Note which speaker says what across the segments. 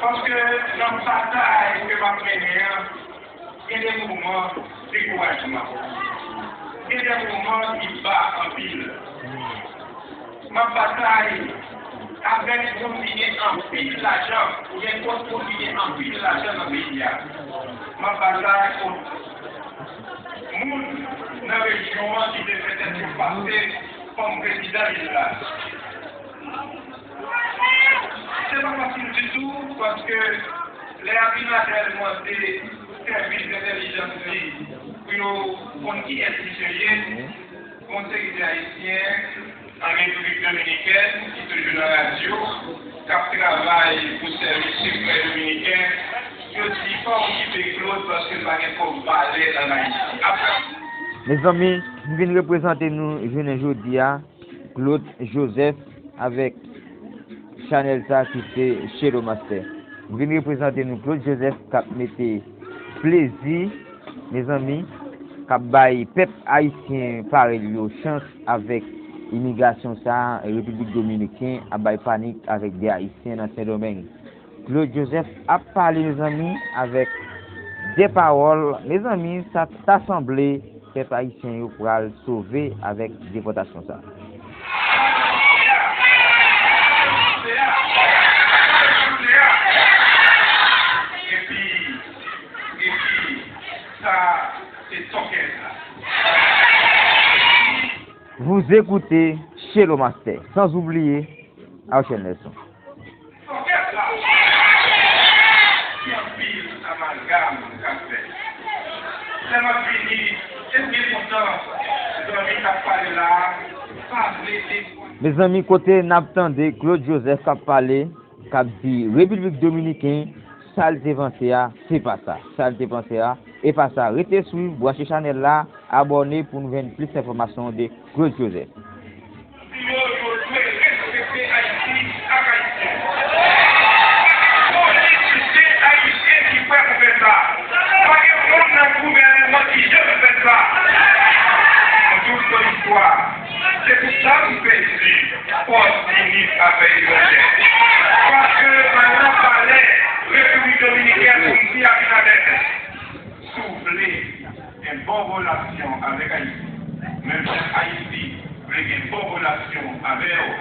Speaker 1: Parce que dans le bataille que va mener, il y a des moments de découragement. Il y a des moments qui battent en pile. Ma bataille avec combiner en pile l'argent, ou bien combiner en pile l'argent dans le pays. Ma bataille contre monde dans la région qui devait être passé comme président de là. C'est pas facile du tout parce que les Abinadel m'ont des services d'intelligence pour qui est missionnaire, conseiller haïtien en République dominicaine, qui est toujours dans la radio, qui travaille pour le service secret dominicain. Je ne suis pas occupé Claude parce que je ne vais pas parler dans Haïti.
Speaker 2: Mes amis, nous venons représenter nous, aujourd'hui, Claude Joseph avec Chanel ça qui c'est chez le master. Nous venons représenter nous Claude Joseph qui mettait plaisir, mes amis, qui bail peuple haïtien pareil chance avec immigration ça République dominicaine à bail panique avec des haïtiens dans ces domaines. Claude Joseph a parlé, mes amis, avec des paroles, mes amis, ça assemblé peuple haïtien pour le sauver avec déportation ça. Vous écoutez chez le master, sans oublier Archel Nelson. Mes amis, côté n'attendez Claude Joseph qui a parlé, qui a dit République dominicaine, ça le dévancé, c'est pas ça. Ça le dévancé, et pas ça. Restez sur Boaché Chanel là, abonnez pour nous voir plus d'informations de Claude Joseph.
Speaker 1: C'est pour ça que je fais ici, pour finir avec les parce que maintenant, parlait République dominicaine, on dit à Abinadel, souffler une bonne relation avec Haïti. Même si Haïti veut une bonne relation avec eux.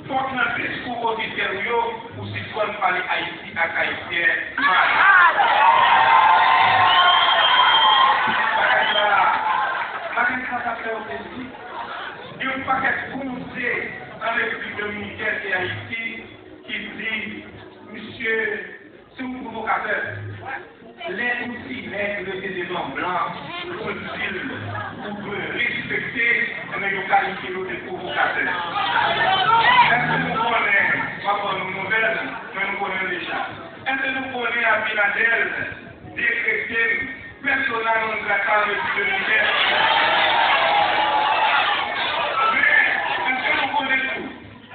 Speaker 1: Faut que notre discours officiel ou si on parle Haïti à Haïtien, il y a un paquet de conseils en République dominicaine et Haïti qui dit, monsieur, c'est un provocateur. Les outils, les éléments blancs, vous pouvez respecter les localités de provocateurs. Est-ce que nous connaissons, pas pour nos nouvelles, mais nous connaissons déjà. Est-ce que nous connaissons Abinadel, décrété, personnel non grata en République dominicaine?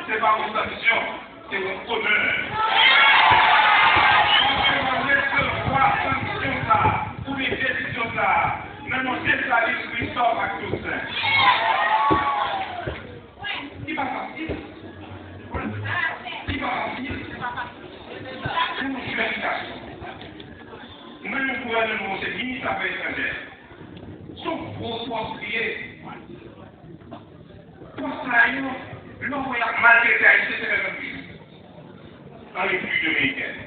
Speaker 1: C'est pas une sanction, c'est un honneur. On ne pas sanction ça, ou une décision ça, mais non, c'est ça l'histoire à tout ça. Il va facile. Il va facile. C'est une planification. Même le gouvernement, c'est ministre affaires étrangères. Son gros postier. Pour ça, l'homme a maltraité Haïti, c'est le même pays. En République dominicaine.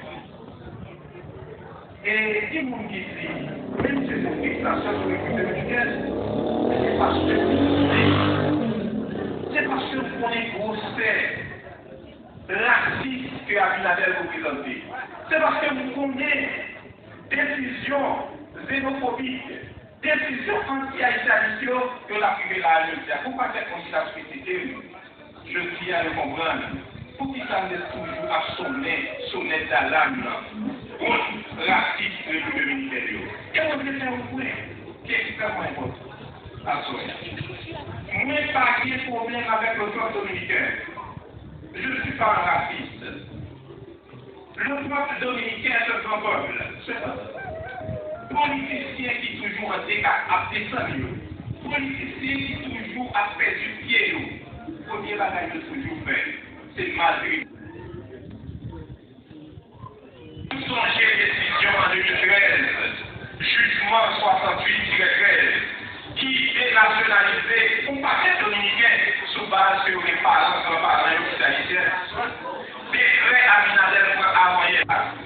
Speaker 1: Et si vous me dites, même si c'est une fixation sur République dominicaine, c'est parce que vous connaissez gros raciste que Abinadel représente. C'est parce que vous connaissez décision xénophobique, décision anti-haïtienne que la privée la Haïti. Pourquoi cette considération? Je tiens à le comprendre. Pour qu'il s'en est toujours à sonner d'alarme contre racisme de l'Union. Et un point qui est extrêmement important. Moi, pas de problème avec le peuple dominicain. Je ne suis pas un raciste. Le peuple dominicain est un grand peuple. Politicien qui toujours a descendu. Politicien qui toujours a fait du pied. Premier bagage de toujours fait, c'est Madrid. Nous songez décision en 2013, jugement 68-13, qui dénationalisé un paquet dominicain sous base sur les parents, grands-parents officialisés. Décret Abinadel pour envoyer.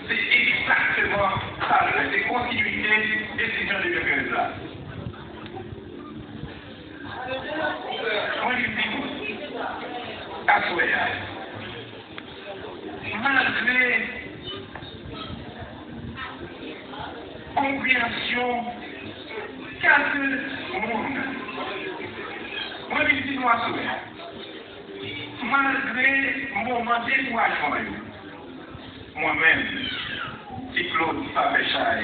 Speaker 1: C'est exactement ça, c'est continuité décision de 2013 là. Moi, je dis, malgré compréhension, quelques monde, moi, je dis, malgré mon moment de découragement, moi-même, si Claude Papéchaï,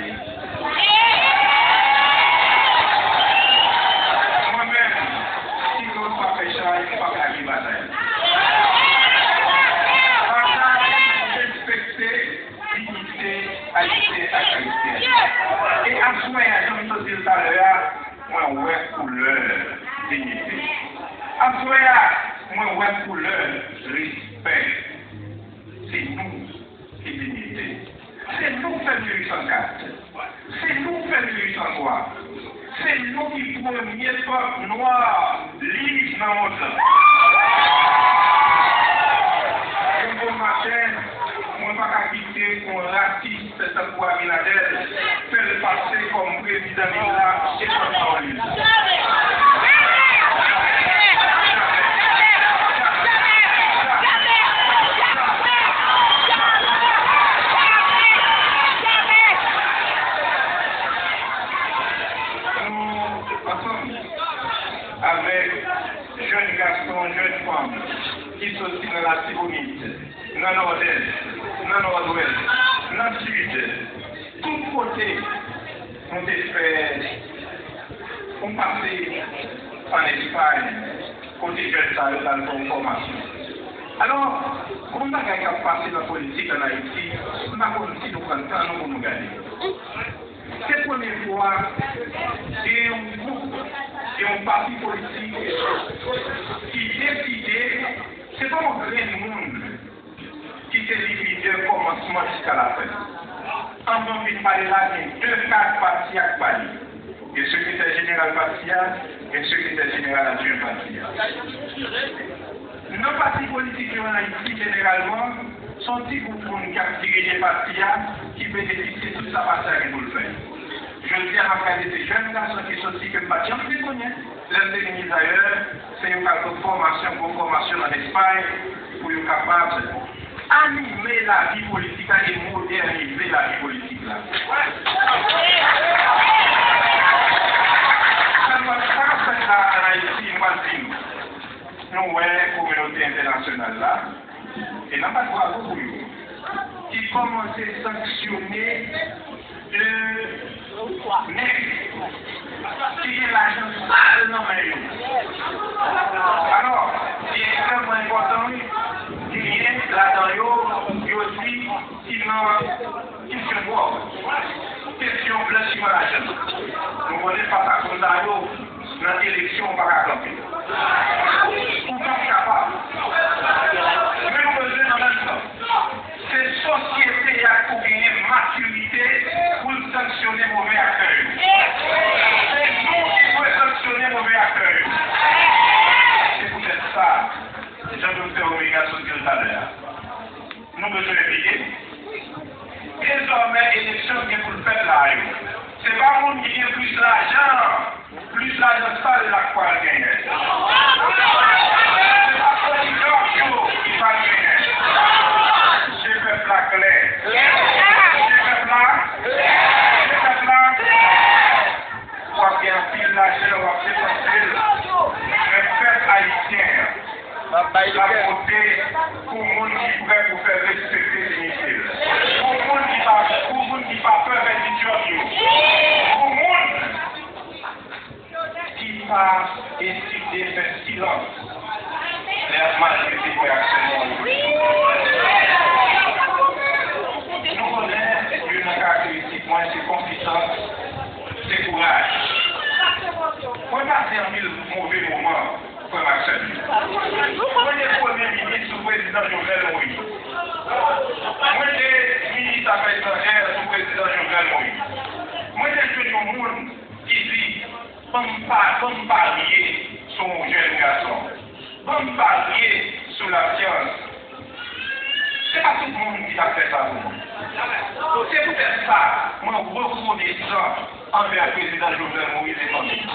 Speaker 1: moi-même, si Claude Papéchaï, je ne pas gagner bataille. Respecter dignité, haïtienne, haïtienne. Et à ce moment, comme je disais tout à l'heure, moi, ouais, couleur, dignité. À ce moment, moi, ouais, couleur, respect. C'est nous qui dignité. C'est nous qui faisons 1804. C'est nous qui faisons 1803. C'est nous qui premier peuple noir, libre dans le monde. Un bon matin, moi, je ne vais pas quitter un raciste, c'est pour Abinadel, faire le passer comme président Mila et comme Paulus. Avec jeunes garçons, jeunes femmes qui sont aussi dans la Tibonite, dans le nord-est, dans le nord-ouest, dans le sud, tout côté, on a fait, on passait en Espagne, côté jeunes dans la formation. Alors, comment on a passé la politique en Haïti, on a continué de prendre le temps pour nous gagner. C'est la première fois qu'il y a un groupe et un parti politique qui décidait, c'est pas un grand monde qui s'est divisé au commencement jusqu'à la fin. En tant que parler là, il y a deux cadres partis à Bali. Et secrétaire général Passia et secrétaire général adjoint Passia. Nos partis politiques en Haïti, généralement, sont des groupes qui dirigent les partis qui bénéficient de toute sa partie pour le faire. Je dis à ma frère des jeunes garçons qui sont aussi que le bâtiment, je les connais. Les d'ailleurs, c'est une formation en Espagne pour être capable d'animer la vie politique et moderniser la vie politique. Là. Ça ne doit pas faire en Haïti, moi, nous, la communauté internationale là, et n'a pas de droit pour vous, qui commence à sanctionner qui est l'agent sale dans les alors, c'est extrêmement important qu'il y ait là-dedans, il y a aussi question boire, question blanchiment d'argent. Nous ne connaissons pas ça comme ça, dans l'élection, on ne va pas camper. On n'est pas capable. Mais nous besoin en même temps. Cette société a pour gagner maturité pour sanctionner mauvais acteurs. C'est nous qui pouvons sanctionner mauvais acteurs. C'est peut-être ça, Jean-Docteur Omega sur tout à l'heure. Nous besoin d'expliquer. Désormais, l'élection qui est pour le faire là. C'est pas le monde qui gagne plus l'argent sale la quoi gagner. C'est pas le qui va gagner. C'est le peuple clair. Quoi qu'il y ait un pile l'argent, on va faire le peuple haïtien. La beauté pour le monde qui est prêt pour faire respecter l'initiative. Pour le monde qui n'a pas peur d'être idiot. Pour le monde silence. Les majorités pour actuellement. Nous connaissons une caractéristique, c'est consistance, c'est courage. Moi, je n'ai pas un mauvais moment pour Maxime. Moi, je suis Premier ministre sous président Jovenel Moïse. Moi, je suis ministre affaires étrangères sous président Jovenel Moïse. Moi, je suis un monde qui dit, comme parier sur mon jeune garçon, comme parier sur la science. C'est pas tout le monde qui a fait ça pour moi. C'est peut-être ça, mon reconnaissant envers le président Jovenel Moïse et famille.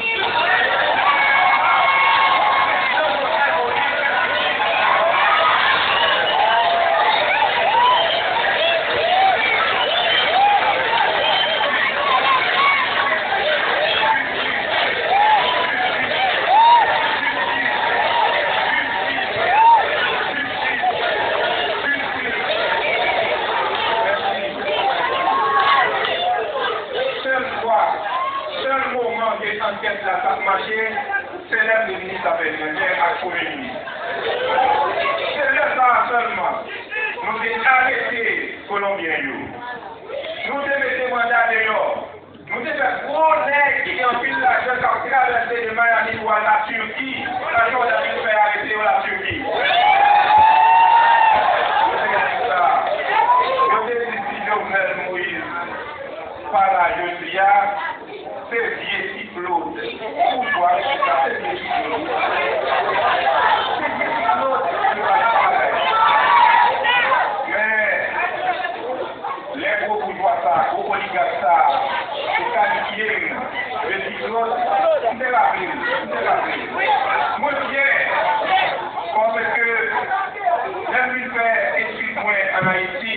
Speaker 1: Enquête la ça marché, c'est l'aide du ministre affaires étrangères à Premier ministre. C'est là ça seulement. Nous devons arrêter les Colombiens. Nous devons mettre mandat dehors. Nous devons faire gros nègres qui ont pris l'argent qui ont traversé de Miami pour la Turquie. L'argent qu'on a pu faire arrêter la Turquie. Nous devons décider Jovenel Moïse par la Josia. C'est vieux cyclone. Pourquoi c'est vieux cyclone? Mais les gros bourgeois, gros oligarques, c'est qualifié. Le cyclone, c'est la prise. Moi, parce que j'aime faire études en Haïti,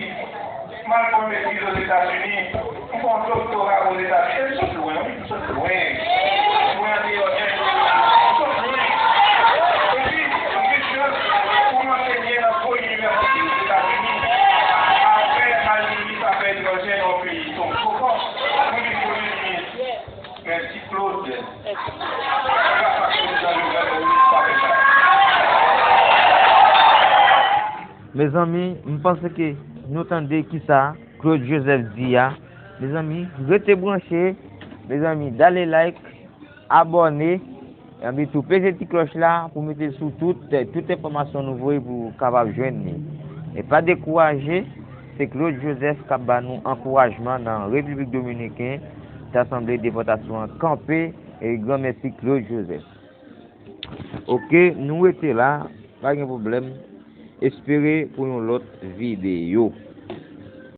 Speaker 1: mal qu'on maîtrise aux États-Unis. On prend un doctorat aux États-Unis, c'est loin. Et puis, pour m'enseigner dans une université aux États-Unis, après ma limite à faire hydrogène au pays. Donc, pourquoi vous dites Premier ministre? Merci Claude.
Speaker 2: Mes amis, je pense que nous entendons qui ça, Claude Joseph Dia. Mes amis, restez branchés. Mes amis, d'aller like, abonner, et puis tout peser cette cloche là pour mettre sous toute information nouvelle pour capable joindre. Et pas décourager, c'est Claude Joseph qui a nous encouragement dans la République Dominicaine, l'Assemblée de déportation campée, et grand merci Claude Joseph. Ok, nous étions là, pas de problème. Espérez pour une autre vidéo.